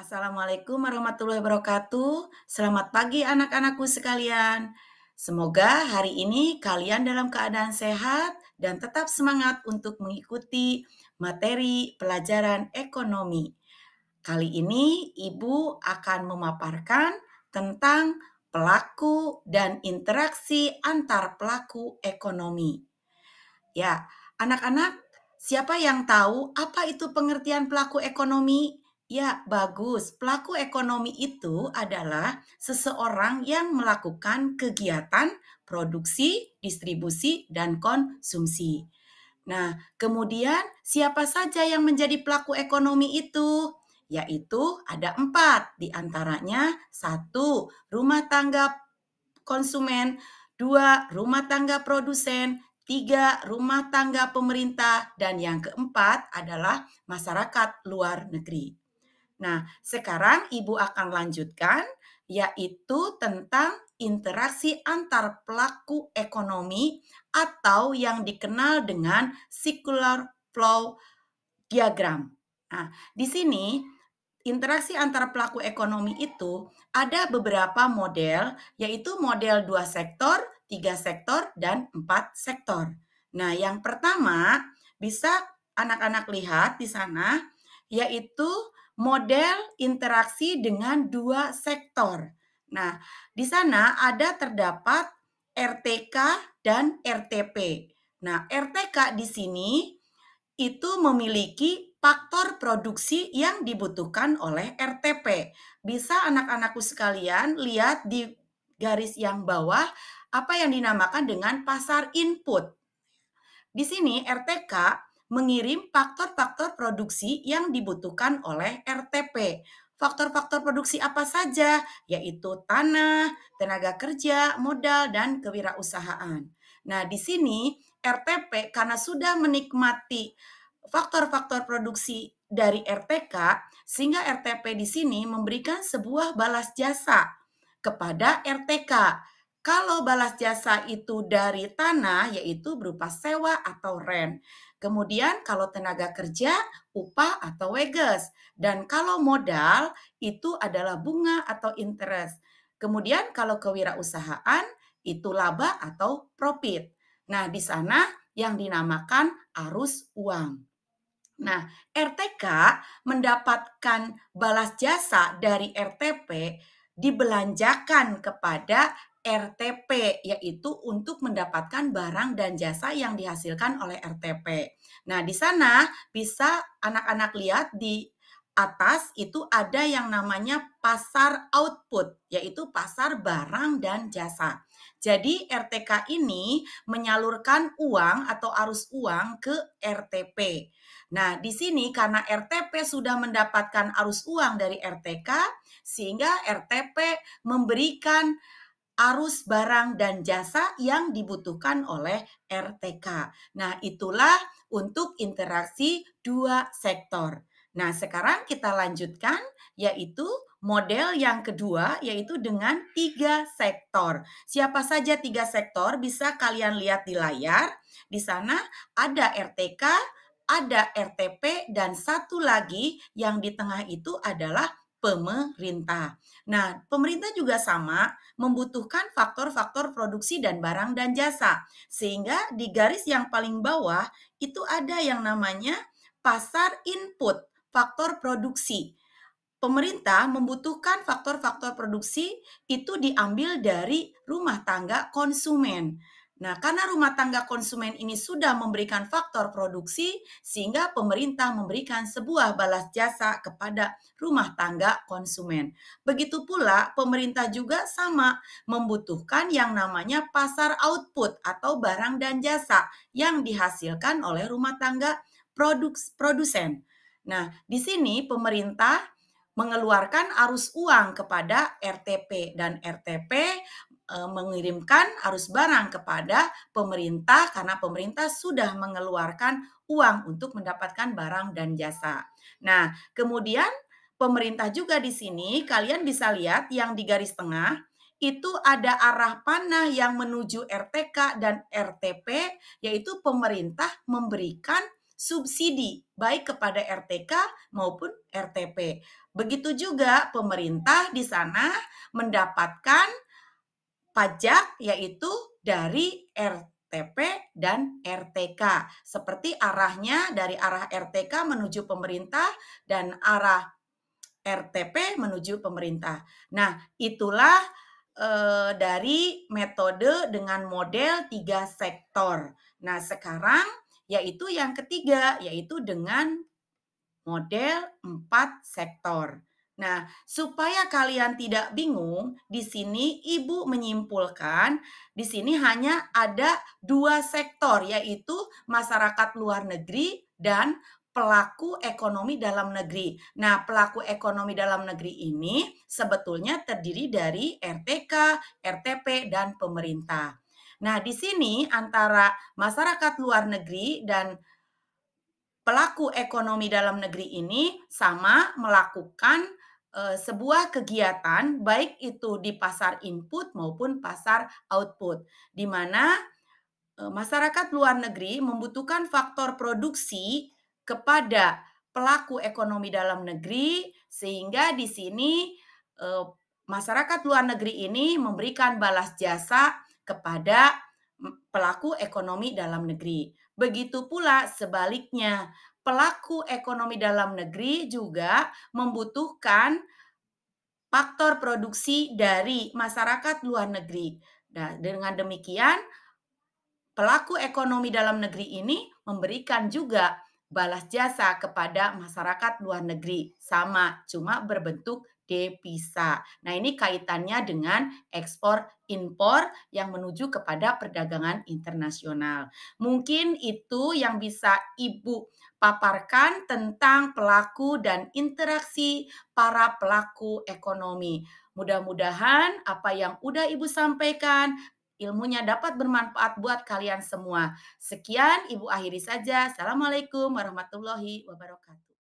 Assalamualaikum warahmatullahi wabarakatuh. Selamat pagi anak-anakku sekalian. Semoga hari ini kalian dalam keadaan sehat dan tetap semangat untuk mengikuti materi pelajaran ekonomi. Kali ini Ibu akan memaparkan tentang pelaku dan interaksi antar pelaku ekonomi. Ya, anak-anak, siapa yang tahu apa itu pengertian pelaku ekonomi? Ya, bagus. Pelaku ekonomi itu adalah seseorang yang melakukan kegiatan produksi, distribusi, dan konsumsi. Nah, kemudian siapa saja yang menjadi pelaku ekonomi itu? Yaitu ada 4, diantaranya 1, rumah tangga konsumen, 2 rumah tangga produsen, 3 rumah tangga pemerintah, dan yang keempat adalah masyarakat luar negeri. Nah, sekarang Ibu akan lanjutkan, yaitu tentang interaksi antar pelaku ekonomi atau yang dikenal dengan circular flow diagram. Nah, di sini interaksi antara pelaku ekonomi itu ada beberapa model, yaitu model 2 sektor, 3 sektor, dan 4 sektor. Nah, yang pertama bisa anak-anak lihat di sana, yaitu model interaksi dengan 2 sektor. Nah, di sana ada terdapat RTK dan RTP. Nah, RTK di sini itu memiliki faktor produksi yang dibutuhkan oleh RTP. Bisa anak-anakku sekalian lihat di garis yang bawah apa yang dinamakan dengan pasar input. Di sini RTK mengirim faktor-faktor produksi yang dibutuhkan oleh RTP. Faktor-faktor produksi apa saja? Yaitu tanah, tenaga kerja, modal, dan kewirausahaan. Nah, di sini RTP karena sudah menikmati faktor-faktor produksi dari RTK, sehingga RTP di sini memberikan sebuah balas jasa kepada RTK. Kalau balas jasa itu dari tanah, yaitu berupa sewa atau rent. Kemudian kalau tenaga kerja, upah atau wages. Dan kalau modal, itu adalah bunga atau interest. Kemudian kalau kewirausahaan, itu laba atau profit. Nah, di sana yang dinamakan arus uang. Nah, RTK mendapatkan balas jasa dari RTP dibelanjakan kepada RTP, yaitu untuk mendapatkan barang dan jasa yang dihasilkan oleh RTP. Nah, di sana bisa anak-anak lihat di atas itu ada yang namanya pasar output, yaitu pasar barang dan jasa. Jadi RTK ini menyalurkan uang atau arus uang ke RTP. Nah, di sini karena RTP sudah mendapatkan arus uang dari RTK, sehingga RTP memberikan arus barang dan jasa yang dibutuhkan oleh RTK. Nah, itulah untuk interaksi 2 sektor. Nah, sekarang kita lanjutkan, yaitu model yang kedua, yaitu dengan 3 sektor. Siapa saja 3 sektor bisa kalian lihat di layar. Di sana ada RTK, ada RTP, dan satu lagi yang di tengah itu adalah pemerintah. Nah, pemerintah juga sama membutuhkan faktor-faktor produksi dan barang dan jasa. Sehingga di garis yang paling bawah itu ada yang namanya pasar input, faktor produksi. Pemerintah membutuhkan faktor-faktor produksi itu diambil dari rumah tangga konsumen. Nah, karena rumah tangga konsumen ini sudah memberikan faktor produksi, sehingga pemerintah memberikan sebuah balas jasa kepada rumah tangga konsumen. Begitu pula pemerintah juga sama membutuhkan yang namanya pasar output atau barang dan jasa yang dihasilkan oleh rumah tangga produsen. Nah, di sini pemerintah mengeluarkan arus uang kepada RTP dan RTP mengirimkan arus barang kepada pemerintah karena pemerintah sudah mengeluarkan uang untuk mendapatkan barang dan jasa. Nah, kemudian pemerintah juga di sini kalian bisa lihat yang di garis tengah itu ada arah panah yang menuju RTK dan RTP, yaitu pemerintah memberikan subsidi baik kepada RTK maupun RTP. Begitu juga pemerintah di sana mendapatkan pajak yaitu dari RTP dan RTK. Seperti arahnya dari arah RTK menuju pemerintah dan arah RTP menuju pemerintah. Nah, itulah dari metode dengan model 3 sektor. Nah, sekarang yaitu yang ketiga, yaitu dengan model 4 sektor. Nah, supaya kalian tidak bingung, di sini Ibu menyimpulkan, di sini hanya ada 2 sektor, yaitu masyarakat luar negeri dan pelaku ekonomi dalam negeri. Nah, pelaku ekonomi dalam negeri ini sebetulnya terdiri dari RTK, RTP, dan pemerintah. Nah, di sini antara masyarakat luar negeri dan pelaku ekonomi dalam negeri ini sama melakukan sebuah kegiatan baik itu di pasar input maupun pasar output, di mana masyarakat luar negeri membutuhkan faktor produksi kepada pelaku ekonomi dalam negeri, sehingga di sini eh, masyarakat luar negeri ini memberikan balas jasa kepada pelaku ekonomi dalam negeri. Begitu pula sebaliknya, pelaku ekonomi dalam negeri juga membutuhkan faktor produksi dari masyarakat luar negeri. Nah, dengan demikian pelaku ekonomi dalam negeri ini memberikan juga balas jasa kepada masyarakat luar negeri. Sama, cuma berbentuk devisa. Nah, ini kaitannya dengan ekspor impor yang menuju kepada perdagangan internasional. Mungkin itu yang bisa Ibu paparkan tentang pelaku dan interaksi para pelaku ekonomi. Mudah-mudahan apa yang udah Ibu sampaikan ilmunya dapat bermanfaat buat kalian semua. Sekian, Ibu akhiri saja. Assalamualaikum warahmatullahi wabarakatuh.